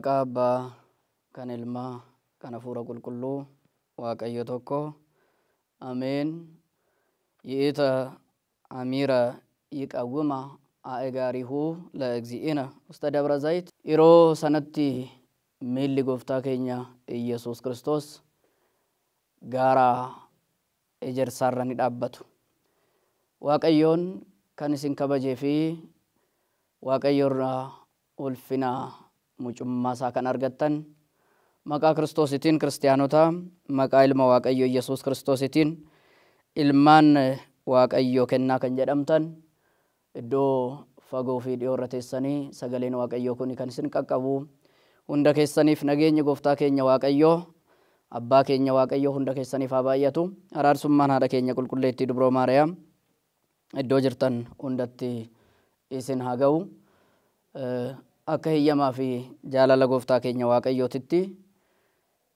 Maqaa Abbaa, kan Ilmaa, kan Hafuura Qulqulluu, Waaqayyo tokko. Ameen. Yi'ita Amiira Yiqawwima Aegaarihu La'egzi'ina Usta Dabra Zayit. Yeroo sanatti miilli gooftaa keenya Iyesuus Kiristoos gaara ejersaarra ni dhaabbatu. Waaqayyoon kan isin kabajee fi Waaqayyoorraa ulfina mucummaa isaa kan argattan maqaa Kiristoositiin kiristaanota, maqaa ilma Waaqayyo Iyesuus Kiristoositiin ilmaan Waaqayyo kennaa kan jedhamtan iddoo fagoo fi dhiyoo irra teessanii sagaleen Waaqayyoo kun kan isin qaqqabu hunda keessaniif nageenya gooftaa keenya Waaqayyoo abbaa keenya Waaqayyoo hunda keessaniif haa baay'atu. Araarsummaan haadha keenya qulqulleettii Dubroo Maariyaam iddoo jirtan hundatti isin haa ga'u. Akka hiyyamaa fi jaalala gooftaa keenya Waaqayyootitti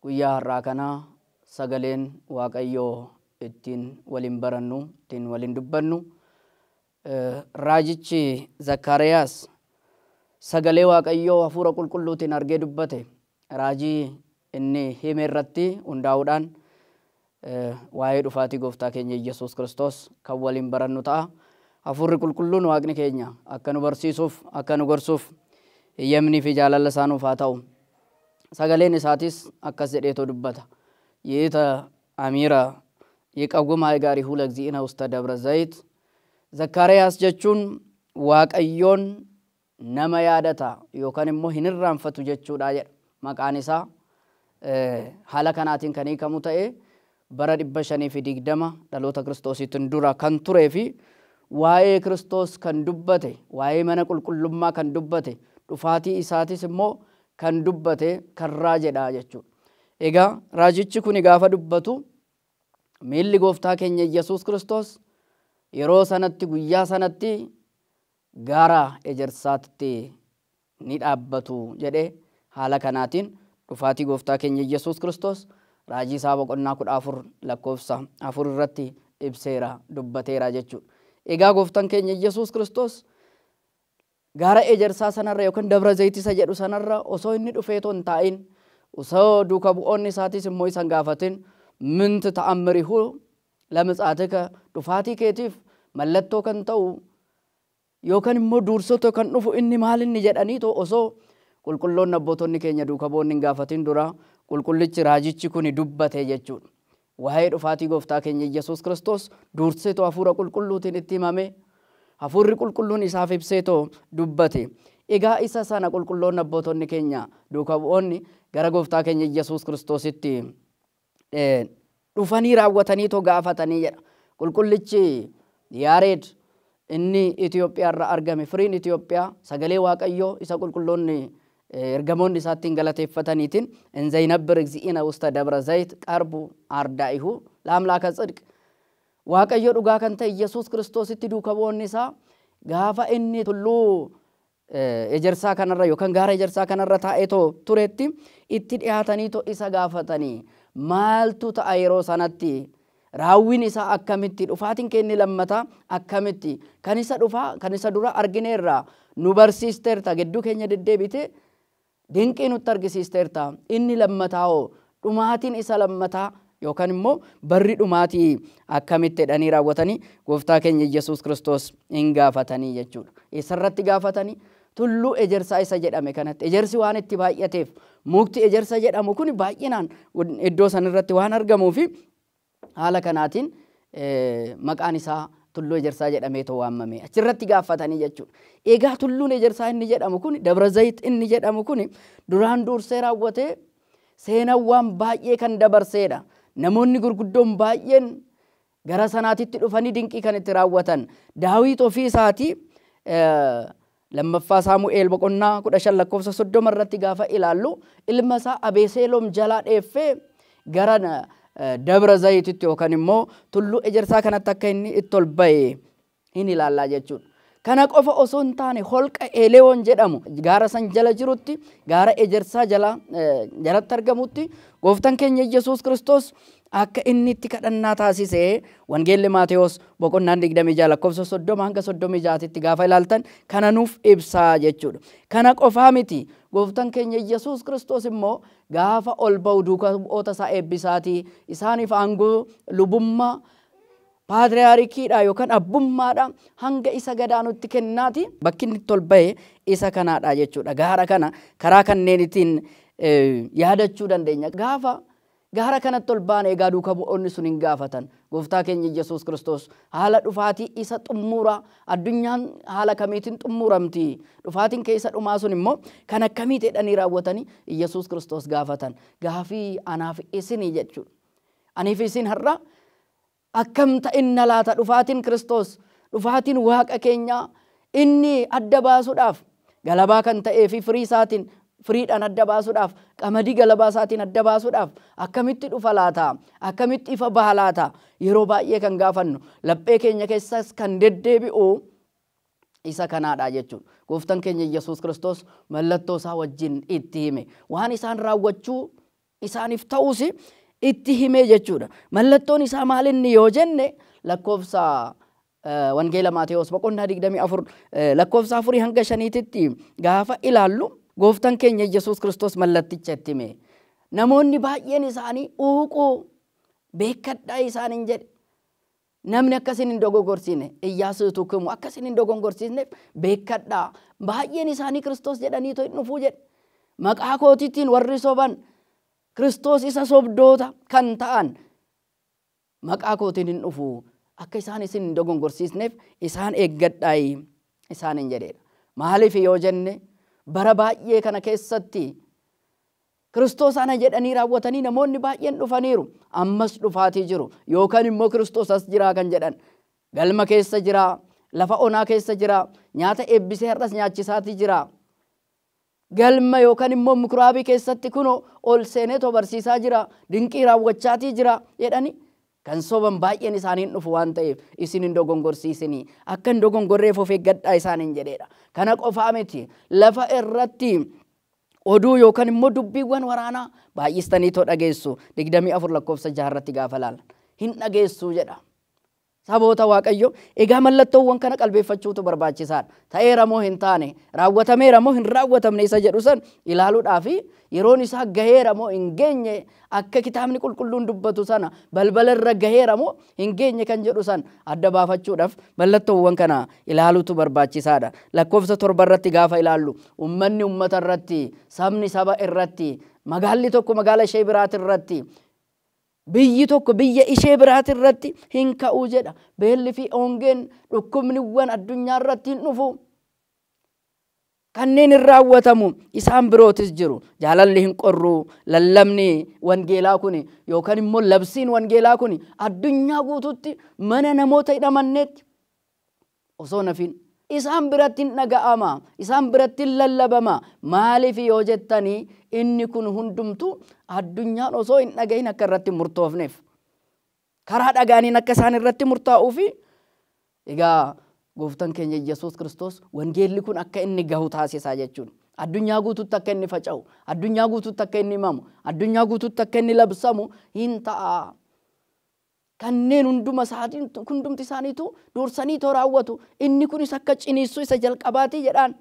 guyyaa har'aa kana sagaleen Waaqayyoo ittiin waliin barannu, ittiin waliin dubbannu, raajichi Zakkaariyaas sagalee Waaqayyoo hafuura qulqulluutiin argee dubbate raajii inni hime irratti hundaa'uudhaan waa'ee dhufaatii gooftaa keenya Iyesuus Kiristoos kan waliin barannu ta'a. Hafuurri qulqulluun Waaqni keenya akka nu barsiisuuf, akka nu gorsuuf hiyyamnii fi jaalala isaa nuuf haa ta'u. Sagaleen isaatis akkas jedheetoo dubbata. Yi'ita Amiira Yiqawwima Aegaarihu La'egzi'ina Usta Dabra Zayit. Zakkaariyaas jechuun Waaqayyoon nama yaadata yookaan immoo hin irraanfatu jechuudha jedha. Maqaan isaa haala kanaatiin kan hiikamu ta'e bara 520 dhaloota Kiristoosiitiin dura kan turee fi waa'ee Kiristoos kan dubbate, waa'ee mana qulqullummaa kan dubbate, dhufaatii isaatis immoo kan dubbate kan raajidha jechuudha. Egaa raajichi kun gaafa dubbatu miilli gooftaa keenya Iyesuus Kiristoos yeroo sanatti guyyaa sanatti gaara ejersaatti ni dhaabbatu jedhee haala kanaatiin dhufaatii gooftaa keenya Iyesuus Kiristoos raajii isaa boqonnaa 14 lakkoofsa 4 irratti ibseera, dubbateera jechuudha. Egaa gooftaan keenya Iyesuus Kiristoos gaara ejersaa sanarra yookaan Dabra Zayit isa jedhu sanarra osoo inni dhufeetoo hin taa'in, osoo duuka bu'oonni isaatis immoo isan gaafatin, minti ta'ammirihu lamitsaatika dhufaatii keetiif mallattoo kan ta'u yookaan immoo dursota kan dhufu inni maal inni jedhaniitoo osoo qulqulloonni abbootonni keenya duuka bu'oonni hin gaafatin dura qulqullichi raajichi kun dubbate jechuudha. Waa'ee dhufaatii gooftaa keenya Iyesuus Kiristoos durseetoo hafuura qulqulluutiin itti himame, hafuurri qulqulluun isaaf ibseetoo dubbate. Egaa isa sana qulqulloonni abbootonni keenya duuka bu'oonni gara gooftaa keenya Iyesuus Kiristoositti dhufanii raawwataniitoo gaafatanii jedha. Qulqullichi Yaareed inni Itoophiyaarraa argame, firiin Itoophiyaa sagalee Waaqayyoo isa qulqulloonni ergamoonni isaattiin galateeffataniitiin Inzayinabbir Egzi'ina Usta Dabra Zayit qarbu ardaa'ihu laamlaaka ጽድቅ Waaqayyo dhugaa kan ta'e Iyesuus Kiristoositti duuka bu'oonni isaa gaafa inni tulluu ejersaa kanarra yookaan gaara ejersaa kanarra taa'eetoo turetti itti dhiyaataniitoo isa gaafatanii maaltu ta'a yeroo sanatti, raawwiin isaa akkamitti, dhufaatiin keenya lammataa akkamitti, kan isa dhufaa kan isa dura argineerra nu barsiisteerta, gidduu keenya deddeebite dinqii nutti argisiisteerta, inni lammataa'oo dhumaatiin isa lammataa yookaan immoo barri dhumaatii akkamitti jedhanii raawwatanii gooftaa keenya Iyesuus Kiristoos hin gaafatanii jechuudha. Isarratti gaafatanii tulluu ejersaa isa jedhame kanatti, ejersi waan itti baay'ateef mukti ejersa jedhamu kun baay'inaan iddoo sanirratti waan argamuufi haala kanaatiin maqaan isaa tulluu ejersaa jedhameetoo waamame achirratti gaafatanii jechuudha. Egaa tulluun ejersaa inni jedhamu kun Dabra Zayit inni jedhamu kun duraan dursee raawwatee seenawwan baay'ee kan dabarseedha. Namoonni gurguddoon baay'een gara sanaatitti dhufanii dinqii kan itti raawwatan. Daawit ofii isaatii lammaffaa Saamu'eel boqonnaa 15 lakkoofsa 30 irratti gaafa ilaallu ilma isaa Abeseloom jalaa dheeffee gara Dabra Zayititti yookaan immoo tulluu ejersaa kanatti akka inni itti ol ba'e hin ilaallaa jechuudha. Kana qofa osoo hin taane holqa Eleewoon jedhamu gaara san jala jirutti gaara ejersaa jalatti argamutti gooftaan keenya Yesuus Kiristoos akka inni itti kadhannaa taasisee wangeelli Maatewos boqonnaan 26 lakkoofsa 30 hanga 36tti gaafa ilaaltan kana nuuf ibsaa jechuudha. Kana qofaa miti gooftaan keenya Yesuus Kiristoos immoo gaafa ol ba'u duukaa bu'oota isaa eebbisaatii isaaniif aangoo lubummaa Paatriyaarikiidha yookaan abbummaadha hanga isa gadaanutti kennaati bakki inni ol ba'e isa kanaadha jechuudha. Gaara kana karaa kanneenitiin yaadachuu dandeenya. Gaafa gaara kanatti ol baane egaa duuka bu'oonni sun hin gaafatan. Gooftaa keenya Yesuus Kiristoos haala dhufaatii isa xumuraa addunyaan haala kamiitiin xumuramti. Dhufaatiin keessa dhumaa sun immoo kan akkamitti jedhanii raawwatanii Yesuus Kiristoos gaafatan. Gaafii anaaf isinii jechuudha. Aniif isin har'a akkam ta'inna laata dhufaatiin Kiristoos dhufaatiin waaqa keenyaa inni adda baasuudhaaf galabaa kan ta'ee fi firii isaatiin firiidhaan adda baasuudhaaf qamadii galabaa isaatiin adda baasuudhaaf akkamitti dhufa laata akkamitti ifa baha laata yeroo baay'ee kan gaafannu laphee keenya keessas kan deddeebi'u isa kanaadha jechuudha. Gooftaan keenya Yesuus Kiristoos mallattoo isaa wajjin itti hime waan isaan raawwachuu isaaniif ta'us itti hime jechuudha. Mallattoon isaa maal inni yoo jenne lakkoofsa wangeela Maatewos boqonnaa 24 lakkoofsa 4 hanga 5tti gaafa ilaallu gooftaan keenya Yesuus Kiristoos mallatticha itti hime. Namoonni baay'een isaanii uuquu beekadhaa isaaniin jedhe. Namni akkasiin hin dogoggorsiine Iyyaasuutu kimu akkasiin hin dogoggorsiisneef beekadhaa baay'een isaanii Kiristoos jedhanii hin dhufuu jedhe. Maqaa kootiitiin warri soban Kiristoos isa sobdoota kan ta'an maqaa kootiin hin dhufu akka isaan isin hin dogoggorsiisneef isaan eeggadhaa isaaniin jedheedha. Maaliif yoo jenne bara baay'ee kana keessatti Kiristoos ana jedhanii raawwatanii namoonni baay'een dhufaniiru ammas dhufaatii jiru yookaan immoo Kiristoos as jiraa kan jedhan galma keessa jira lafa onaa keessa jira nyaata eebbisee har'as nyaachisaatii jira. Galma yookaan immoo mikuraabii keessatti kuno ol seenee barsiisaa jira dinqii raawwachaatii jira jedhani kan soban baay'een isaaniin dhufu waan ta'eef isin hin dogoggorsiisinii akka hin dogoggorreef of eeggadhaa isaaniin jedheedha. Kana qofaa miti lafa irratti oduu yookaan immoo dubbiiwwan waraanaa baay'istanii dhageessu 24 lakkoofsa 6 irratti gaafa ilaalan hin dhageessu jedha. Saboota Waaqayyo egaa mallattoowwan kana qalbeeffachuutu barbaachisaadha. Ta'eera moo hin taane raawwatameera moo hin raawwatamne isa jedhu san ilaaluudhaaf yeroon isaa gaheera moo hin geenye akka kitaabni qulqulluun dubbatu sana balbala irra gaheera moo hin geenye kan jedhu san adda baafachuudhaaf mallattoowwan kana ilaaluutu barbaachisaadha. Lakkoofsa 7 irratti gaafa ilaallu ummanni ummata irratti sabni saba irratti magaalli tokko magaala ishee biraati irratti biyyi tokko biyya ishee biraati irratti hin ka'uu jedha. Beelli fi ongeen dhukkubniwwan addunyaa irratti hin dhufu. Kanneen hin raawwatamu isaan birootis jiru. Jaalalli hin qorru lallabni wangeelaa kun yookaan immoo labsiin wangeelaa kun addunyaa guutuutti mana namoota hidhamanneetti osoo nafin isaan biratti hin dhaga'ama isaan biratti hin lallabama. Maaliif yoo jettanii inni kun hundumtu addunyaan osoo hin dhagahin akka irratti murtoofneef karaa dhagaaniin akka isaan irratti murtaa'uufi egaa gooftaan keenya Yesuus Kiristoos wangeelli kun akka inni gahu taasisaa jechuudha. Addunyaa guutuutti akka inni faca'u addunyaa guutuutti akka inni himamu addunyaa guutuutti akka inni labsamu hin ta'a. Kanneen hundumti isaaniitu dursanii raawwatu inni kunis akka ciniinsuu isa jalqabaati jedhaan.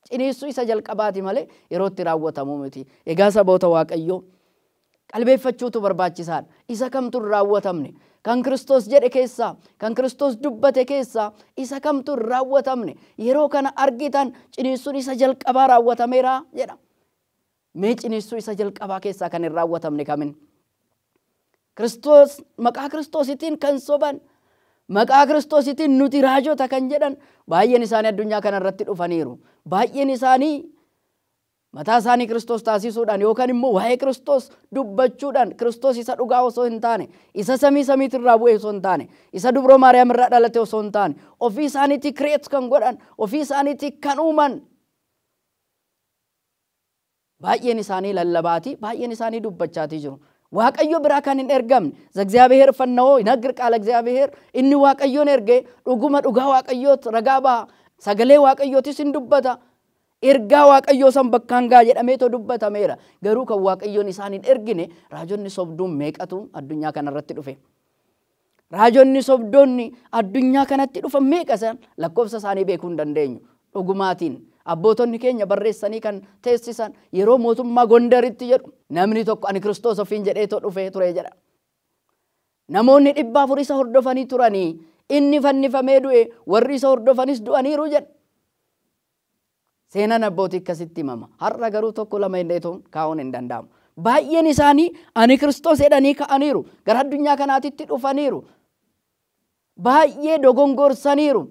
Ciniinsuu isa jalqabaati malee yeroo itti raawwatamu miti. Egaa saboota Waaqayyoo qalbeeffachuutu barbaachisaadha. Isa kamtu raawwatamne kan Kiristoos jedhe keessaa kan Kiristoos dubbate keessaa isa kamtu raawwatamne yeroo kana argitan ciniinsuun isa jalqabaa raawwatameera jedha. Mee ciniinsuu isa jalqabaa keessaa kan hin raawwatamne kamin? Kiristoos maqaa Kiristoositiin kan soban maqaa Kiristoositiin nuti raajota kan jedhan baay'een isaanii addunyaa kana irratti dhufaniiru. Baay'een isaanii mataa isaanii Kiristoos taasisuudhaan yookaan immoo waa'ee Kiristoos dubbachuudhaan Kiristoos isa dhugaa osoo hin taane isa samiitirraa bu'e osoo hin taane isa dubroo Maariyaam irraa dhalate osoo hin taane ofii isaaniitii kireet kan godhan ofii isaaniitii kan uuman baay'een isaanii lallabaati baay'een isaanii dubbachaatii jiru. Waaqayyo biraa kan hin ergamne እግዚአብሔር ፈነው ይነግር ቃል እግዚአብሔር inni waaqayyoon erge dhuguma dhugaa waaqayyoot ragaa ba'a Sagalee Waaqayyootis hin dubbata. Ergaa Waaqayyoo san bakkaan gaa jedhamee to dubbatameera. Garuu kan Waaqayyoon isaan hin ergine raajonni sobduun meeqatu addunyaa kanarratti dhufe. Raajonni sobdoonni addunyaa kanatti dhufan meeqasan lakkoofsa isaanii beekuu hin dandeenyu. Dhugumaatiin abbootonni keenya barreessanii kan teessisan yeroo mootummaa Gondaritti jedhu namni tokko ani Kiristoos ofiin jedhee to dhufee ture jedha. Namoonni 400 isa hordofanii turanii inni fannifamee du'e warri isa hordofanis du'aniiru jedha. Seenaan abbootii akkasitti himama. Har'a garuu tokko lama illeetu kaa'uun hin danda'amu. Baay'een isaanii ani Kiristoos jedhanii ka'aniiru. Gara addunyaa kanaatitti dhufaniiru. Baay'ee dogongorsaniiru.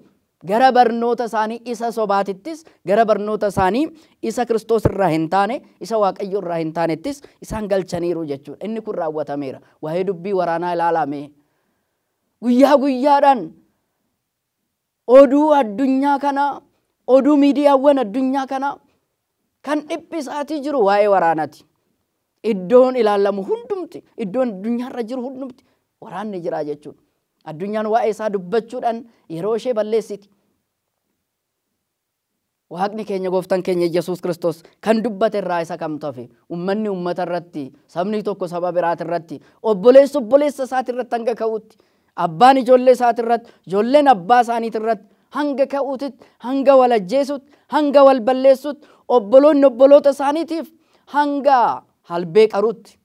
Gara barnoota isaanii isa sobaatittis, gara barnoota isaanii isa Kiristoos irraa hin taane, isa Waaqayyo irraa hin taanettis isaan galchaniiru jechuudha. Inni kun raawwatameera. Waa'ee dubbii waraanaa ilaalame. Guyyaa guyyaadhaan oduu addunyaa kanaa, oduu miidiyaawwan addunyaa kanaa kan dhiphisaatii jiru waa'ee waraanaati. Iddoon ilaalamu hundumti, iddoon addunyaarra jiru hundumti waraanni jira jechuudha. Addunyaan waa'ee isaa dubbachuudhaan yeroo ishee balleessiti. Waaqni keenya gooftaan keenya Yesuus Kiristoos kan dubbate irraa isa kamtu hafe ummanni ummata irratti, sabni tokko saba biraati irratti, obboleessi obboleessa isaati irratti hanga ka'utti, abbaan ijoollee isaati irratti, ijoolleen abbaa isaaniiti irratti hanga ka'uutitti, hanga wal ajjeesutti, hanga wal balleessutti, obboloonni obboloota isaaniitiif hanga halbee qaruutti.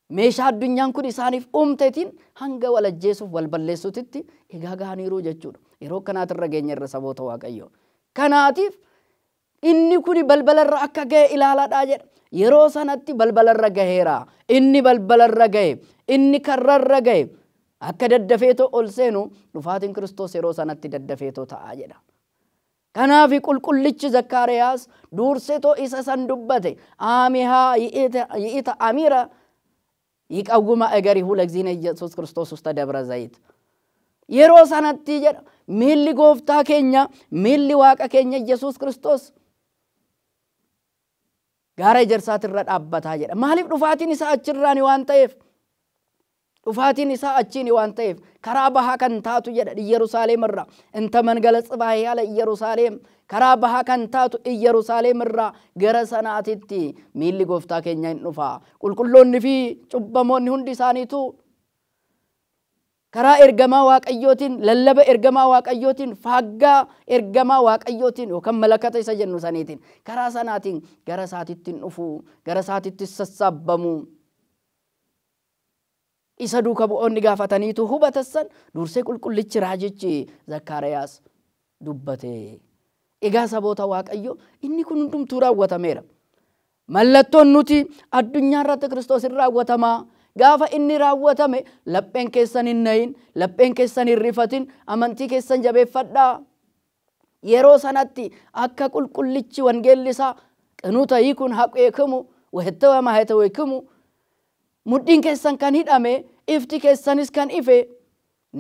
Meeshaa addunyaan kun isaaniif uumteetiin hanga wal ajjeesuuf wal balleessuutitti egaa gahaniiru jechuudha. Yeroo kanaatirra geenya irra saboota Waaqayyoo. Kanaatiif inni kun balbalarra akka gahe ilaalaadhaa jedha. Yeroo sanatti balbalarra gaheera. Inni balbalarra gahe. Inni karrarra gahe. Akka daddafeetoo ol seenu dhufaatiin Kiristoos yeroo sanatti daddafeetoo ta'a jedha. Kanaafi qulqullichi Zakkaariyaas duurseetoo isa san dubbate. Aamihaa yi'ita amiira ይቀውማ እገሪ ሁለግዚነ ኢየሱስ ክርስቶስ ውስጥ ደብረ ዘይት የሮሳናቲ ጀዳ ሚሊ ጎፍታ ኬኛ ሚሊ ዋቀ ኬኛ ኢየሱስ ክርስቶስ ጋራ ጀርሳት ረዳበታ ጀዳ ማሊፍ ዱፋቲን ኢሳ አችራኒ ዋንታይፍ ዱፋቲን ኢሳ አቺኒ ዋንታይፍ ከራባሃ ከንታቱ ጀዳ ኢየሩሳሌም ራ እንተ መንገለጽ ባህ ያለ ኢየሩሳሌም ከራባሃ ከንታቱ ኢየሩሳሌም ራ ገረሰናቲቲ ሚሊ ጎፍታ ኬኛ እንፋ ቁልቁሎን ፊ ጩበሞን ሁንዲ ሳኒቱ ከራ ኤርገማ ዋቀዮቲን ለለበ ኤርገማ ዋቀዮቲን ፋጋ ኤርገማ ዋቀዮቲን ወከም መለከተ ይሰጀኑ ሳኒቲን ከራ ሰናቲን ገረሳቲቲን ኡፉ ገረሳቲቲ ሰሳበሙ ኢሰዱ ከቦኦን ጋፋታኒቱ ሁበተሰን ዱርሴ ቁልቁልች ራጅቺ ዘካርያስ ዱበቴ egaa saboota Waaqayyo inni kun hundumtuu raawwatameera. Mallattoon nuti addunyaa irratti Kiristoos raawwatama. Gaafa inni raawwatame lapheen keessan hin nayin, lapheen keessan hin rifatin, amantii keessan jabeeffadhaa. Yeroo sanatti akka qulqullichi wangeelli isaa qinuuta hiikun haqeekamu, wahettawa maheetaweekamu, mudhiin keessan kan hidhame, ifti keessanis kan ife,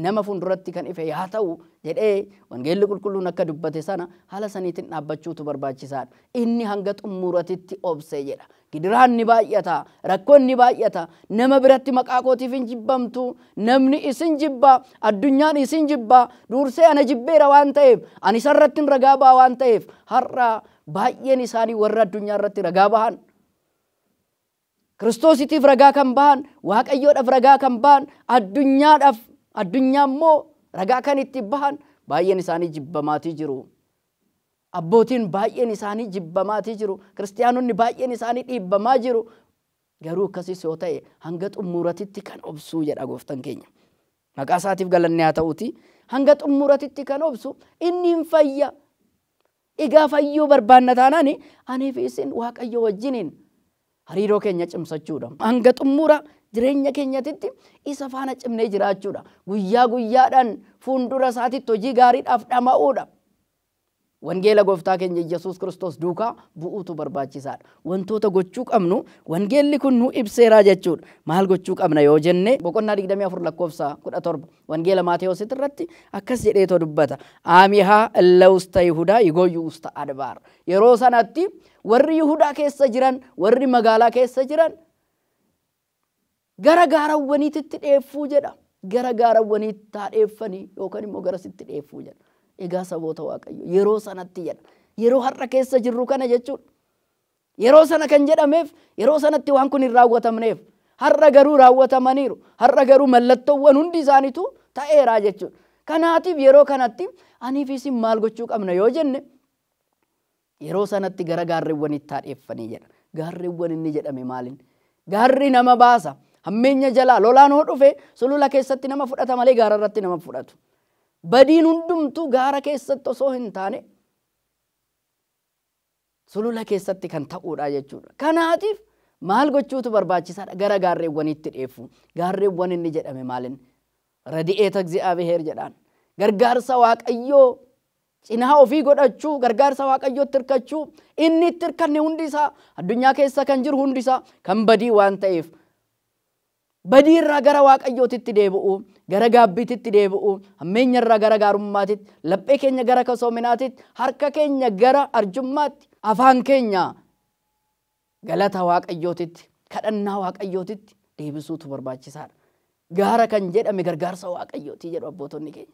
nama funduratti kan ife yaa ta'u jedhee wangeelli qulqulluun akka dubbate sana haala saniitiin dhaabbachuutu barbaachisaadha. Inni hanga xumuratitti obse jedha. Gidiraan ni baay'ata, rakkoon ni baay'ata, nama biratti maqaa kootiif hin jibbamtu, namni isin jibba, addunyaan isin jibba, dursee ana jibbeera waan ta'eef, ani isarratti ragaa ba'a waan ta'eef, har'a baay'een isaanii warra addunyaa irratti ragaa bahan. Kiristoositiif ragaa kan bahan, Waaqayyoodhaaf ragaa kan bahan, addunyaadhaaf addunyaa immoo ragaa kan itti bahan baay'een isaanii jibbamaatii jiru. Abbootiin baay'een isaanii jibbamaatii jiru. Kiristaanonni baay'een isaanii dhiibbamaa jiru. Garuu akkasiis yoo ta'e hanga xumuratitti kan obsuu jedha gooftaan keenya. Maqaa isaatiif galanni haa ta'uuti. Hanga xumuratitti kan obsu inni hin fayya. Egaa fayyuu barbaanna taanaan anii fi isin Waaqayyo wajjiniin hariiroo keenya cimsachuudha. Hanga xumura jireenya keenyatitti isa faana cimnee jiraachuudha. Guyyaa guyyaadhaan fuuldura isaatitti hojii gaariidhaaf dhama'uudha. Wangeela gooftaa keenya Yesuus Kiristoos duukaa bu'uutu barbaachisaadha. Wantoota gochuu qabnu wangeelli kun nu ibseeraa jechuudha. Maal gochuu qabna yoo jenne boqonnaa 24 lakkoofsa 17 wangeela Maatewos irratti akkas jedheetoo dubbata. Aamihaa illawusta Yihudaa yigoyyuusta adbaar. Yeroo sanatti warri Yihudaa keessa jiran, warri magaalaa keessa jiran gara gaarawwaniitti dheeffuu jedha. Gara gaarawwaniitti dheeffanii yookaan immoo gara sitti dheeffuu jedha. Egaa saboota Waaqayyo yeroo sanatti jedha. Yeroo har'a keessa jirru kana jechuudha. Yeroo sana kan jedhameef yeroo sanatti waan kun hin raawwatamneef har'a garuu raawwatamaniiru. Har'a garuu mallattoowwan hundi isaaniitu ta'eeraa jechuudha. Kanaatiif yeroo kanatti aniif isin maal gochuu qabna yoo jenne yeroo sanatti gara gaarreewwanitti haadheeffanii jedha. Gaarreewwan inni jedhame maaliin? Gaarri nama baasa. Hammeenya jalaa lolaan hoo dhufe sulula keessatti nama fudhata malee gaara irratti nama fudhatu. Badiin hundumtuu gaara keessatti osoo hin taane sulula keessatti kan ta'uudha jechuudha. Kanaatiif maal gochuutu barbaachisaadha? Gara gaarreewwanitti dhiyeeffu. Gaarreewwan inni jedhame maaliin? Radi'eeta እግዚአብሔር jedhaan. Gargaarsa Waaqayyoo cinaa ofii godhachuu, gargaarsa Waaqayyootti hirkachuu, inni itti hirkanne hundi isaa addunyaa keessa kan jiru hundi isaa kan badii waan ta'eef badii irraa gara Waaqayyootitti deebi'u, gara gaabbiitti deebi'u, hammeenya irraa gara gaarummaatitti, laphee keenya gara kasoominaatitti, harka keenya gara arjummaatti, afaan keenya galata Waaqayyootitti, kadhannaa Waaqayyootitti deebisuutu barbaachisaadha. Gaara kan jedhame gargaarsa Waaqayyooti jedhu abbootonni keenya.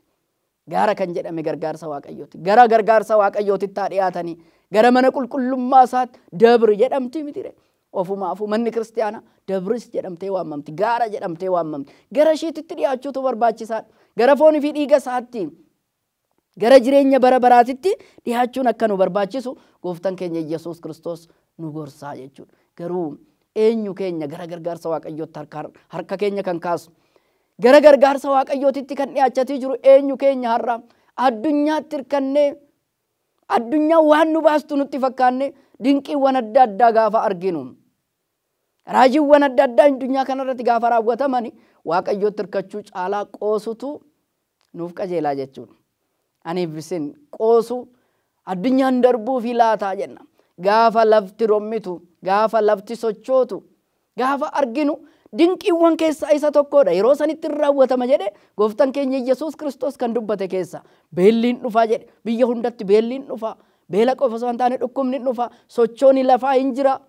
Gaara kan jedhame gargaarsa Waaqayyooti. Gara gargaarsa Waaqayyootitti haa dhiyaatanii gara mana qulqullummaa isaatti dabri jedhamti mitire. Ofumaafuu manni kiristaanaa dabris jedhamtee waamamti. Gaara jedhamtee waamamti. Gara isheetitti dhiyaachuutu barbaachisaadha. Gara foonii fi dhiiga isaatti gara jireenya bara baraatitti dhiyaachuun akka nu barbaachisu gooftaan keenya Yesuus Kiristoos nu gorsaa jechuudha. Garuu eenyu keenya gara gargaarsa Waaqayyootti harka keenya kan kaasu gara gargaarsa Waaqayyootitti kan dhiyaachatii jiru eenyu keenya har'a addunyaatti hirkannee addunyaa waan nu baastu nutti fakkaanne dinqiiwwan adda addaa gaafa arginu raajiiwwan adda addaa addunyaa kanarratti gaafa raawwataman Waaqayyootti hirkachuu caalaa qoosutu nuuf qajeelaa jechuudha. Aniif isin qoosu addunyaan darbuu fi laataa jenna. Gaafa lafti rommitu, gaafa lafti sochootu, gaafa arginu dinqiiwwan keessaa isa tokkodha. Yeroo sanitti raawwatama jedhe gooftaan keenya Yesuus Kiristoos kan dubbate keessa beelliin dhufaa jedhe. Biyya hundatti beelliin dhufaa. Beela qofa osoo hin taane dhukkubni dhufaa. Sochooni lafaa hin jira.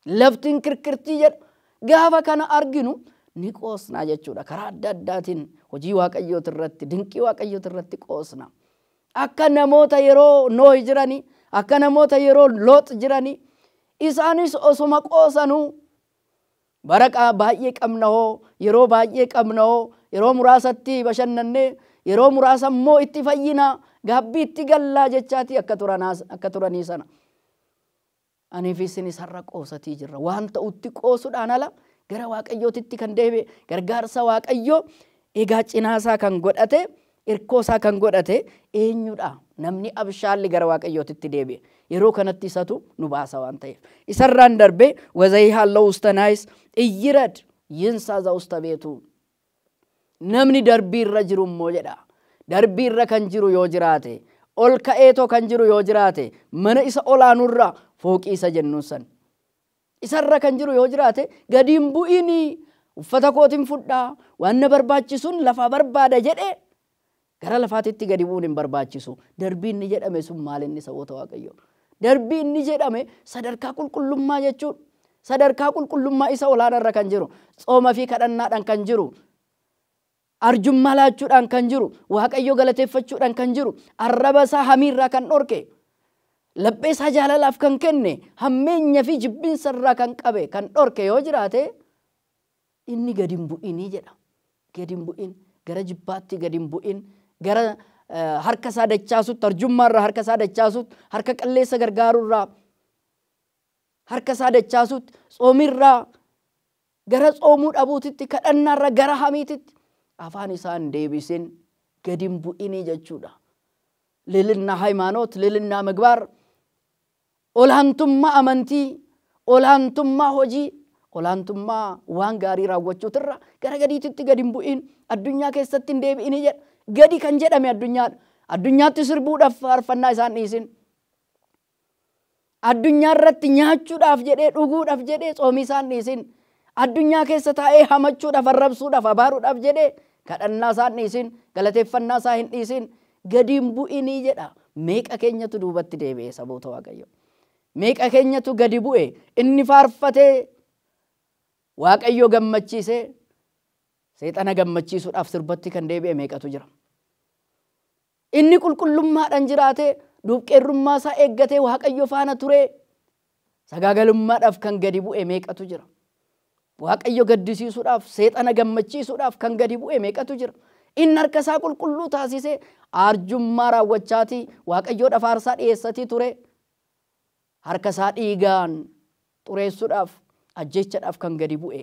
Laftiin kirkirtii jedha. Gaafa kana arginu ni qoosna jechuudha. Karaa adda addaatiin hojii Waaqayyooti irratti, dinqii Waaqayyooti irratti qoosna. Akka namoota yeroo Noohi jiranii, akka namoota yeroo Loox jiranii, isaanis osuma qoosanuu bara baay'ee qabna hoo, yeroo baay'ee qabna hoo, yeroo muraasatti bashannannee, yeroo muraasa immoo itti fayyina, gaabbii itti gallaa jechaati akka turanii sana. Aniif isinis har'a qoosatii jirra. Waan ta'utti qoosuudhaan ala gara Waaqayyootitti kan deebi'e gargaarsa Waaqayyoo egaa cinaasaa kan godhate, irkoosaa kan godhate eenyudha? Namni abshaalli gara Waaqayyootitti deebi'e. Yeroo kanatti isatu nu baasa waan ta'eef. Isarraan darbee ወዘይሃለው ውስተ ናይስ እይረድ ይንሳዛ ውስተ ቤቱ. Namni darbii irra jiru immoo jedha. Darbii irra kan jiru yoo jiraate, ol ka'eetoo kan jiru yoo jiraate, mana isa olaanurra fooqii isa jennuun san. Isarra kan jiru yoo jiraate gadi hin bu'ini, uffata kootiin fudhaa, waan na barbaachisuun lafaa barbaada jedhee gara lafaatitti gadi bu'uun hin barbaachisu. Darbii inni jedhame sun maal inni saboota Waaqayyoo? Darbii inni jedhame sadarkaa qulqullummaa jechuudha. Sadarkaa qulqullummaa isa olaanaarra kan jiru, tsooma fi kadhannaadhaan kan jiru, arjummaa laachuudhaan kan jiru, Waaqayyoo galateeffachuudhaan kan jiru, arraba isaa hamiirraa kan dhorke, laphee isaa jaalalaaf kan kenne, hammeenya fi jibbinsa irraa kan qabe, kan dhorke yoo jiraate inni gadi hin bu'inii jedha. Gadi hin bu'in, gara jibbaatti gadi hin bu'in, gara harka isaa dachaasutti, arjummaarraa harka isaa dachaasutti, harka qalleessa gargaaruurraa harka isaa dachaasutti, tsoomirraa gara tsoomuu dhabuutitti, kadhannaarraa gara hamiititti afaan isaa hin deebisin, gadi hin bu'inii jechuudha. Lilina ሃይማኖት፣ lilina ምግባር፣ olaantummaa amantii, olaantummaa hojii, olaantummaa waan gaarii raawwachuutirra gara gadiititti gadi hin bu'in, addunyaa keessatti hin deebi'inii jedha. Gadi kan jedhame addunyaadha. Addunyaatti sirbuudhaaf faarfannaa isaan dhiisin. Addunyaa irratti nyaachuudhaaf jedhee, dhuguudhaaf jedhee tsoomii isaan dhiisin. Addunyaa keessa taa'ee hamachuudhaaf, arrabsuudhaaf, abaaruudhaaf jedhee kadhannaa isaan dhiisin, galateeffannaa isaa hin dhiisin. Gadi hin bu'inii jedha. Meeqa keenyatu duubatti deebi'e saboota Waaqayyoo? Meeqa keenyatu gadi bu'e? Inni faarfatee Waaqayyoo gammachiisee seexana gammachiisuudhaaf sirbatti kan deebi'e meeqatu jira? inni qulqullummaadhaan jiraate duuqqeerrummaa isaa eeggatee Waaqayyo faana ture sagaagalummaadhaaf kan gadi bu'e meeqatu jira. Waaqayyo gaddisiisuudhaaf seexana gammachiisuudhaaf kan gadi bu'e meeqatu jira. Inni harka isaa qulqulluu taasisee arjummaa raawwachaatii Waaqayyoodhaaf aarsaa dhiyeessatii ture. Harka isaa dhiigaan xureessuudhaaf ajjechaadhaaf kan gadi bu'e.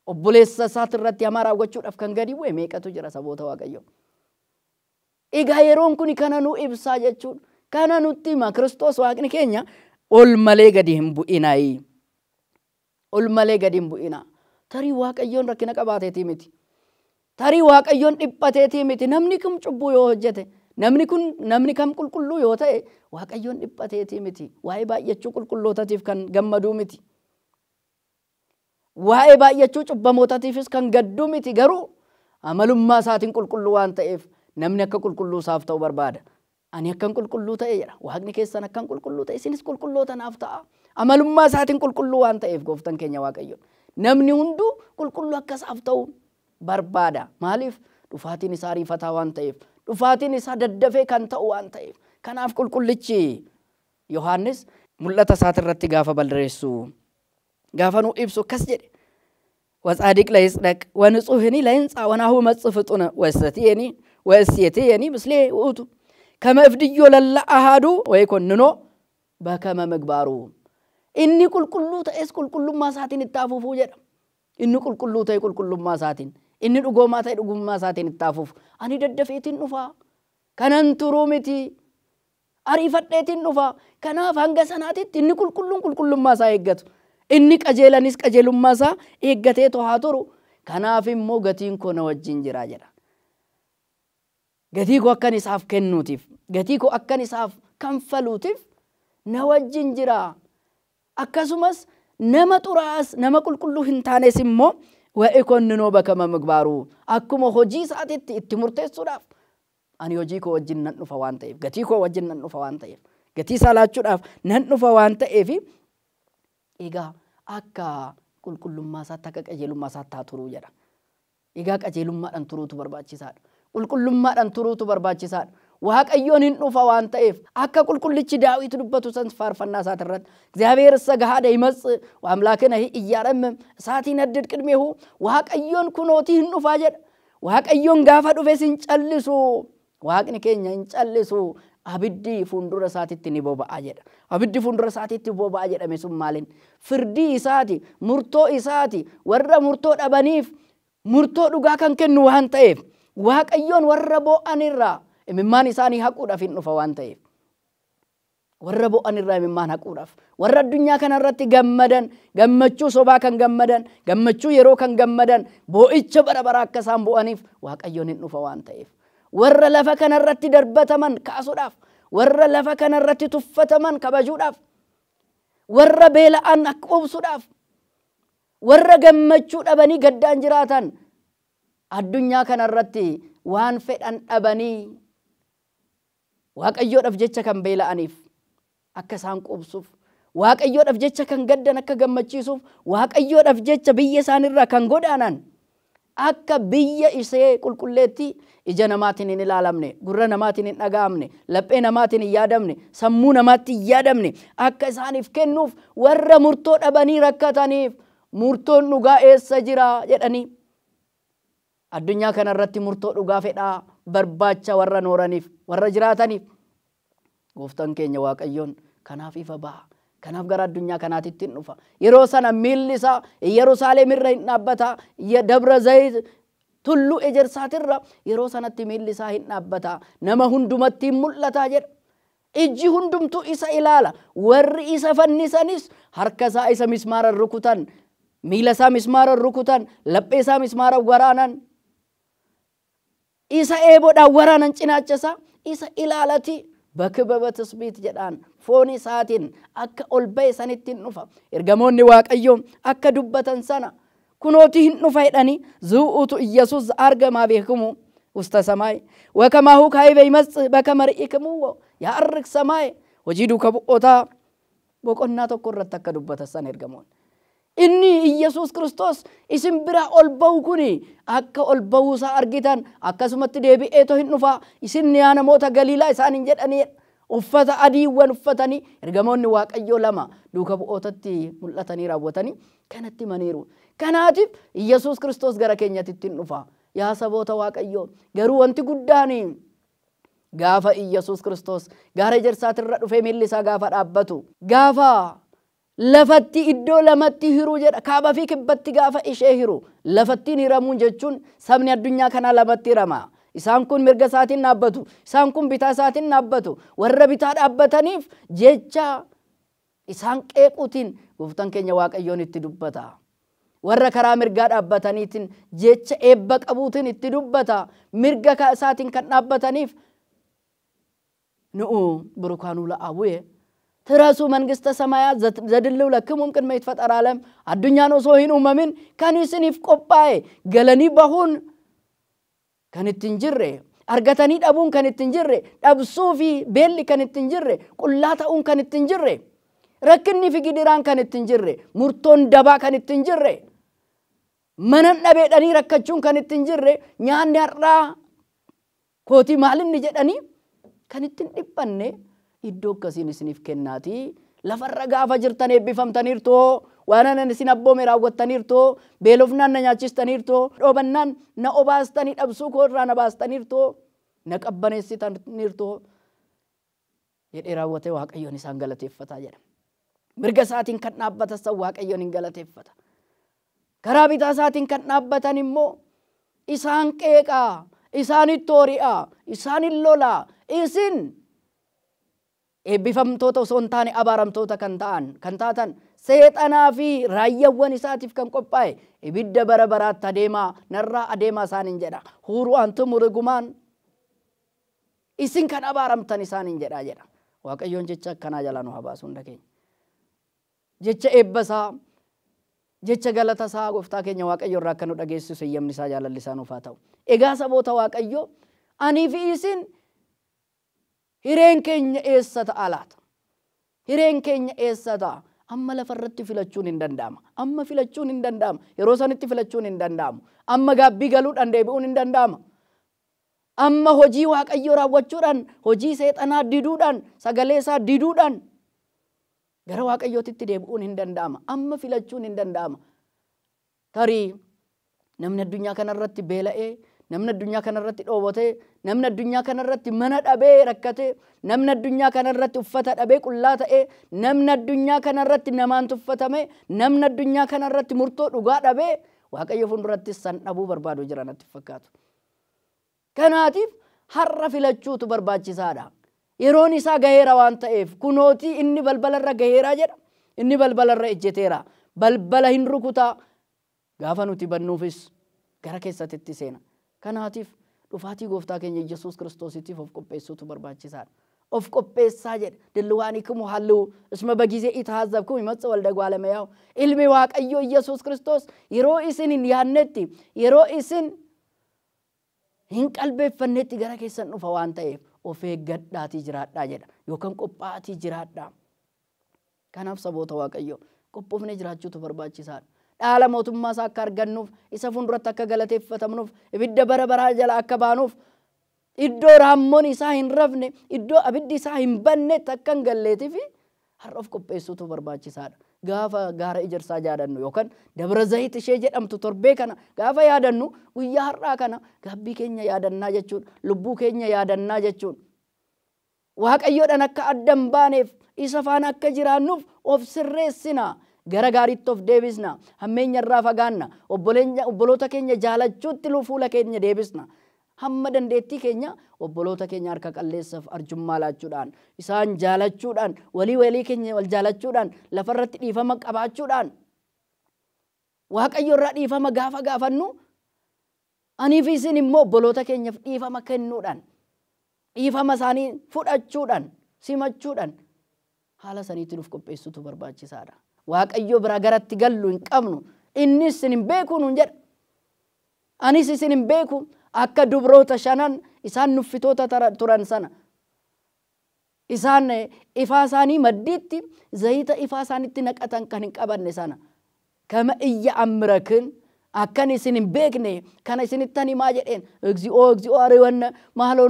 Obboleessa isaati irratti hamaa raawwachuudhaaf kan gadi bu'e meeqatu jira saboota Waaqayyo. Egaa yeroon kun kana nu ibsaa jechuun kana nutti hima Kiristoos Waaqni keenya ol malee gadi hin bu'inaayi. Ol malee gadi hin bu'ina. Tarii Waaqayyoon rakkina qabaateetii miti. Tarii Waaqayyoon dhiphateetii miti. Namni kam cubbuu yoo hojjete, namni kam qulqulluu yoo ta'e Waaqayyoon dhiphateetii miti. Waa'ee baay'achuu qulqullootaatiif kan gammaduu miti. Waa'ee baay'achuu cubbamootaatiifis kan gadduu miti. Garuu amalummaa isaatiin qulqulluu waan ta'eef namni akka qulqulluu isaaf ta'u barbaada. Ani akkan qulqulluu ta'e jedha. Waaqni keessan akkan qulqulluu ta'e isinis qulqulloota naaf ta'a. Amalummaa isaatiin qulqulluu waan ta'eef gooftaan keenya Waaqayyo. Namni hunduu qulqulluu akka isaaf ta'u barbaada. Maaliif? Dhufaatiin isaa ariifataa waan ta'eef. Dhufaatiin isaa daddafee kan ta'u waan ta'eef. Kanaaf qulqullichi Yohaannis mul'ata isaati irratti gaafa balleessu gaafa nu ibsu akkas jedhe. وصادق لا يصدق ونصوحني لا ينصع ونهو مصفتنا وستيني وسيتيني مسلي وأوتو كما افديو للا أهادو ويكون ننو بكما مقبارو إني كل تأس كل ما ساتين التافوف وجد إني كل تأي كل ما ساتين إني رجوع ما تأي رجوع ما ساتين التافوف أني ددفيت النفا كان انترومتي عرفت النفا كان فانجسناتي إني كل ما سايقت inni qajeelanis qajeelummaa isaa eeggatee to'aa turu. Kanaaf immoo gatiin koo na wajjin jira jedha. Gatii koo akkan isaaf kennuutiif, gatii koo akkan isaaf kanfaluutiif na wajjin jira. Akkasumas nama xuraas nama qulqulluu hin taanes immoo wa'e konninoo bakama migbaaru akkuma hojii isaatiitti itti murteessuudhaaf ani hojii koo wajjin nan dhufa waan ta'eef, gatii koo wajjin nan dhufa waan ta'eef, gatii isaa laachuudhaaf nan dhufa waan ta'eef egaa akka qulqullummaa isaatti akka qajeelummaa isaatti haa turuu jedha. Egaa qajeelummaadhaan turuutu barbaachisaadha. Qulqullummaadhaan turuutu barbaachisaadha. Waaqayyoon hin dhufa waan ta'eef akka qulqullichi Daawit dubbatu san faarfannaa isaati irratti እግዚአብሔር ሰጋሃደ ይመጽእ ወአምላክነ ኢያረምም እሳቲን ነድድ ቅድሜሁ waaqayyoon kunooti hin dhufa jedha. Waaqayyoon gaafa dhufe sin callisu waaqni keenya hin callisu. Abiddi fuuldura isaatiitti ni boba'a jedha. Abiddi fuuldura isaatiitti boba'a jedhame sun maaliin? Firdii isaati, murtoo isaati, warra murtoo dhabaniif murtoo dhugaa kan kennu waan ta'eef Waaqayyoon warra bo'anirraa imimmaan isaanii haquudhaaf hin dhufa waan ta'eef. Warra bo'anirraa imimmaan haquudhaaf, warra addunyaa kanarratti gammadan, gammachuu sobaa kan gammadan, gammachuu yeroo kan gammadan, boo'icha bara bara akka isaan bo'aniif Waaqayyoon hin dhufa waan ta'eef. Warra lafa kanarratti darbataman kaasuudhaaf, warra lafa kanarratti tuffataman kabajuudhaaf, warra beela'an quubsuudhaaf, warra gammachuu dhabanii gaddaan jiraatan addunyaa kanarratti waan fedhan dhabanii Waaqayyoodhaaf jecha kan beela'aniif akka isaan quubsuuf, Waaqayyoodhaaf jecha kan gaddan akka gammachiisuuf, Waaqayyoodhaaf jecha biyya isaanirraa kan godaanan akka biyya isee qulqulleetti ija namaatiin hin ilaalamne, gurra namaatiin hin dhaga'amne, laphee namaatiin hin yaadamne, sammuu namaatti hin yaadamne akka isaaniif kennuuf warra murtoo dhabanii rakkataniif murtoon dhugaa eessa jira jedhanii addunyaa kanarratti murtoo dhugaa fedhaa barbaacha warra nooraniif warra jiraataniif gooftaan keenya Waaqayyoon kanaaf ifa ba'a. Kanaaf gara addunyaa kanaatitti hin dhufa. Yeroo sana miilli isaa Yerusaalem irra hin dhaabbata. Dabra Zayit tulluu ejersaatirra yeroo sanatti miilli isaa hin dhaabbata. Nama hundumatti hin mul'ata jedha. Ijji hundumtu isa ilaala. Warri isa fannisanis harka isaa isa mismaara rukutan, miila isaa mismaara rukutan, laphee isaa mismaara waraanan, isa eeboodhaan waraanan cinaacha isaa isa ilaalati. Bakka tasbiit jedhaan foon isaatiin akka ol ba'e sanitti hin dhufa. Ergamoonni Waaqayyoo akka dubbatan sana kunooti hin dhufa jedhanii zu'uutu Iyyasuus argamaa beekamu usta samaay wakamaahu kaayibee himas bakka mari'ikamu yaa'arrik samaay hojii duuka bu'ootaa boqonnaa tokko irratti akka dubbatan sana ergamoonni. inni Yesuus Kiristoos isin bira ol ba'u kuni akka ol ba'uu isaa argitan akkasumatti deebi'ee too hin dhufa isin yaa namoota Galiilaa isaaniin jedhanii uffata adiiwwan uffatanii ergamoonni Waaqayyoo lama duuka bu'ootatti mul'atanii raawwatanii kanatti maniiru. Kanaatiif Yesuus Kiristoos gara keenyatti hin dhufa. Yaa saboota Waaqayyoo garuu wanti guddaan gaafa Yesuus Kiristoos gaara Ejersaatirra dhufee miilli isaa gaafa dhaabbatu gaafa lafatti iddoo lamatti hiruu jedha kaabaa fi kibbatti gaafa ishee hiru lafattiin hiramuun jechuun sabni addunyaa kanaa lamatti hirama. Isaan kun mirga isaatiin dhaabbatu isaan kun bitaa isaatiin dhaabbatu warra bitaa dhaabbataniif jecha isaan qeequutiin gooftaan keenya Waaqayyoon itti dubbata. Warra karaa mirgaa dhaabbataniitiin jecha eebba qabuutiin itti dubbata. Mirga isaatiin kan dhaabbataniif nu'u burukaanuu la'aawee ትረሱ መንግስተ ሰማያት ዘድልው ለክሙም ቅድመ ይትፈጠር ዓለም አዱኛን ኦሶሂን ኡመምን ከኒስኒፍ ቆጳዬ ገለኒ በሁን ከንትንጅሬ አርገተኒ ዳቡን ከንትንጅሬ ዳብሱፊ ቤሊ ከንትንጅሬ ቁላታኡን ከንትንጅሬ ረክኒ ፍጊዲራን ከንትንጅሬ ሙርቶን ደባ ከንትንጅሬ መነን ዳቤዳኒ ረከቹን ከንትንጅሬ ኛን ያራ ኮቲ ማልን ጀዳኒ ከንትን ዲበኔ iddoo akkasiin isiniif kennaati lafarra gaafa jirtan eebbifamtaniirtoo waanan isin abboome raawwattaniirtoo beelofnaan na nyaachistaniirtoo dhoobannaan na obaastanii dhabsuu koorraa na baastaniirtoo na qabbaneessitaniirtoo jedhee raawwatee Waaqayyoon isaan galateeffata jedha. Mirga isaatiin kan dhaabbatan san Waaqayyoon hin galateeffata. Karaa bitaa isaatiin kan dhaabbatan immoo isaan qeeqaa isaanitti hoori'aa isaanin lolaa isin eebbifamtoota osoo hin taane abaaramtoota kan taatan seexanaa fi raayyaawwan isaatiif kan qophaa'e ibidda bara baraatti adeemaa narraa adeemaa isaaniin jedha. Huuruu antum murgumaan isin kan abaaramtan isaaniin jedha. Waaqayyoon jecha akkanaa jala nu habaasu hunda keenya. Jecha eebbasaa jecha galatasaa gooftaa keenya Waaqayyo irraa akka nu dhageessisu eeyyamni isaa jaalalli isaa nuuf haa ta'u. Egaa saboota Waaqayyoo anii fi isin hireen keenya eessa ta'a laata? Hireen keenya eessa ta'a? Amma lafarratti filachuun hin danda'ama. Amma filachuun hin danda'ama. Yeroo sanitti filachuun hin danda'amu. Amma gaabbii galuudhaan deebi'uun hin danda'ama. Amma hojii Waaqayyoo raawwachuudhaan, hojii seexanaa diduudhaan, sagalee isaa diduudhaan gara Waaqayyootitti deebi'uun hin danda'ama. Amma filachuun hin danda'ama. Tarii namni addunyaa kanarratti beela'ee namni addunyaa kanarratti dhoowwatee namni addunyaa kanarratti mana dhabee rakkatee namni addunyaa kanarratti uffata dhabee qullaa ta'ee namni addunyaa kanarratti namaan tuffatame namni addunyaa kanarratti murtoo dhugaa dhabee Waaqayyo fuulduratti san dhabuu barbaadu jira natti fakkaatu. Kanaatiif har'a filachuutu barbaachisaadha. Yeroon isaa gaheera waan ta'eef kunootii inni balbalarra gaheeraa jedha. Inni balbalarra ejjeteera. Balbala hin rukutaa gaafa nuti bannuufis gara keessatti seena. Kanaatiif dhufaatii gooftaa keenya Yesuus Kiristoosiitiif of qopheessuutu barbaachisaadha. Of qopheessaa jedha. Dilwaanikum hallu isma bagize itaazabkum imatsa waldagwaalamayaw. Ilmi Waaqayyo Yesuus Kiristoos yeroo isin hin yaannetti yeroo isin hin qalbeeffannetti gara keessan dhufa waan ta'eef of eeggadhaatii jiraadhaa jedha. Yookaan qophaa'atii jiraadhaa. Kanaaf saboota Waaqayyo qophoofnee jiraachuutu barbaachisaadha. Dhaala mootummaa isaa akka argannuuf isa fuulduratti akka galateeffatamnuuf ibidda bara baraa jala akka baanuuf iddoo raammoon isaa hin rafne iddoo abiddi isaa hin banne akka hin galleetiif har'a of qopheessuutu barbaachisaadha. Gaafa gaara Ejersaa yaadannu yookaan Dabra Zayit ishee jedhamtu torbee kana gaafa yaadannu guyyaa har'aa kana gaabbii keenya yaadannaa jechuudha. Lubbuu keenya yaadannaa jechuudha. Waaqayyoodhaan akka addan baaneef isa faana akka jiraannuuf of sirreessina. Gara gaariitti of deebisna. Hammeenya irraa fagaanna. Obboloota keenya jaalachuutti fuula keenya deebisna. Hamma dandeettii keenya obboloota keenya harka qalleessaaf arjummaa laachuudhaan isaan jaalachuudhaan walii keenya wal jaalachuudhaan lafarratti dhiifama qabaachuudhaan Waaqayyo irraa dhiifama gaafa gaafannu aniif isin immoo obboloota keenyaaf dhiifama kennuudhaan dhiifama isaanii fudhachuudhaan simachuudhaan haala saniitti nuuf qopheessuutu barbaachisaadha. Waaqayyo bira garatti gallu hin qabnu. Inni isin hin beeku nuun jedha. Anis isin hin beeku akka dubroota shanan isaan nuffitoota turan sana. Isaan ifaa isaanii maddiitti zayita ifaa isaaniitti naqatan kan hin qabanne sana. كما أمركن أكن إسنين بيكني كان إسنين التاني ما جدين إكزيو أريوانا مالو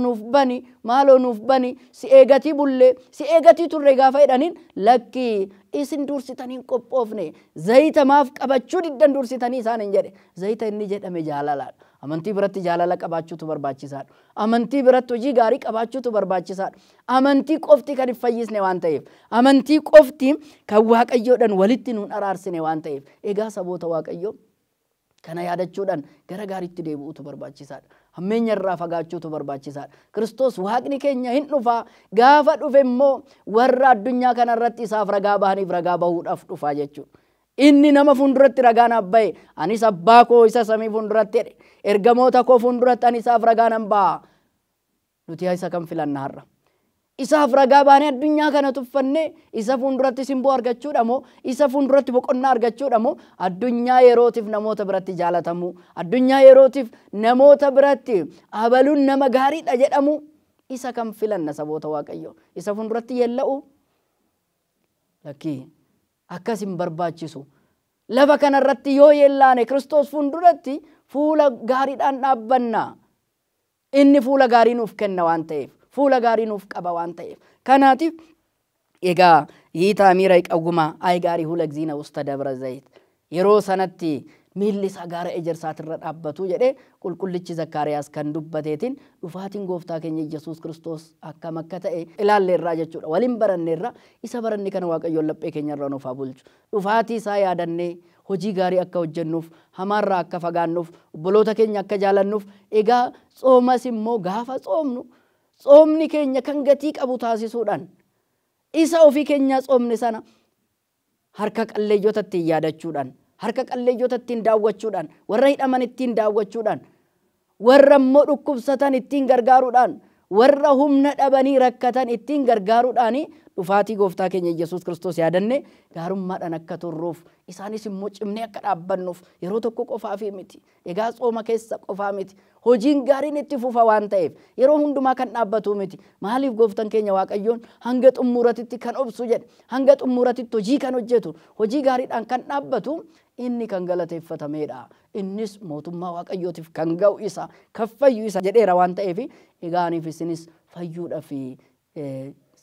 نوف بني سيئغتي بولي سيئغتي ترغا فايدانين لكي إسن دورسيتانين قبوفني زيتا ماف قبچو ديدن دورسيتاني سانين جده زيتا إني جد أمي جالالات amantii biratti jaalala qabaachuutu barbaachisaadha amantii biratti hojii gaarii qabaachuutu barbaachisaadha amantii qofti kan fayyisne waan ta'eef amantii qofti kan waaqayyoodhaan walitti nuun araarsine waan ta'eef egaa saboota waaqayyoo kana yaadachuudhaan gara gaariitti deebi'uutu barbaachisaadha hammeenya irraa fagaachuutu barbaachisaadha Kiristoos waaqni keenya hin dhufa gaafa dhufe immoo warra addunyaa kana irratti isaaf ragaa bahaniif ragaa bahuudhaaf dhufa jechuudha inni nama funduratti ragaan abbaye anis abbaa koo isa samii funduratti ergamoota koo funduratti anis isaaf ragaan baa nuti isa kan filanna har'a isaaf ragaa baane addunyaa kana tuffanne isa funduratti simboo argachuudha moo isa funduratti boqonnaa argachuudha moo addunyaa yerootiif namoota biratti jaalatamu addunyaa yerootiif namoota biratti abaluun nama gaariidha jedhamu isa kan filanna saboota waaqayyo isa funduratti yella'u lakkii akkasin barbaachisu lafa kanarratti yoo yellaane Kiristoos funduratti fuula gaariidhaan dhaabbanna inni fuula gaarii nuuf kenna waan ta'eef fuula gaarii nuuf qaba waan ta'eef kanaatiif egaa yiita miira qawwuma ay gaarii hula gziina usta dabra zayit yeroo sanatti miilli isaa gaara ejersaatirra dhaabbatu jedhee qulqullichi Zakkaariyaas kan dubbateetiin dhufaatiin gooftaa keenya Yesuus Kiristoos akkam akka ta'e ilaalleerraa jechuudha waliin baranneerra isa baranni kana waaqayyoon laphee keenyarraa nuuf haa bulchu dhufaatii isaa yaadannee hojii gaarii akka hojjennuuf hamaarraa akka fagaannuuf obboloota keenya akka jaalannuuf egaa xoomas immoo gaafa xoomnu xoomni keenya kan gatii qabu taasisuudhaan isa ofii keenya xoomne sana harka qalleeyyotatti yaadachuudhaan harka qalleeyyota ittiin daawwachuudhaan warra hidhaman ittiin daawwachuudhaan warra immoo dhukkubsatan ittiin gargaaruudhaan warra humna dhabanii rakkatan ittiin gargaaruudhaan dhufaatii gooftaa keenya Yesuus Kiristoos yaadanne gaarummaadhaan akka turruuf isaanis immoo cimnee akka dhaabbannuuf yeroo tokko qofaa fi miti egaa xooma keessa qofaa miti hojiin gaariin itti fufa waan ta'eef yeroo hundumaa kan dhaabbatu miti maaliif gooftaan keenya waaqayyoon hanga xumuratitti kan obsu jedhe hanga xumuratitti hojii kan hojjetu hojii gaariidhaan kan dhaabbatu inni kan galateeffatameedha innis mootummaa waaqayyootiif kan ga'u isa kan fayyu isa jedheera waan ta'eef egaa aniif isinis fayyuudhaaf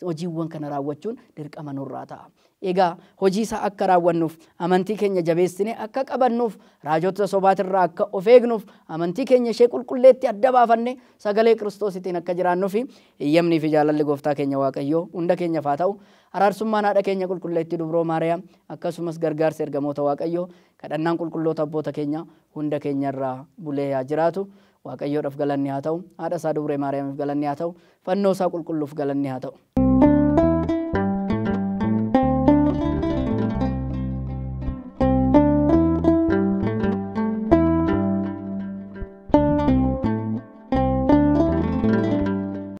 hojiiwwan kana raawwachuun dirqama nurraa ta'a egaa hojii isaa akka raawwannuuf amantii keenya jabeessine akka qabannuuf raajota sobaatirraa akka of eegnuuf amantii keenya ishee qulqulleetti adda baafanne sagalee Kiristoositiin akka jiraannuuf eeyyamnii fi jaalalli gooftaa keenya waaqayyoo hunda keenyaaf haa ta'u araarsummaan haadha keenya qulqulleetti dubroo Maariyaam akkasumas gargaarsa ergamoota waaqayyoo kadhannaan qulqulloota abboota keenya hunda keenyarraa bulee haa jiraatu waaqayyoodhaaf galanni haa ta'u haadha isaa dubree Maariyaamiif galanni haa ta'u fannoo isaa qulqulluuf galanni haa ta'u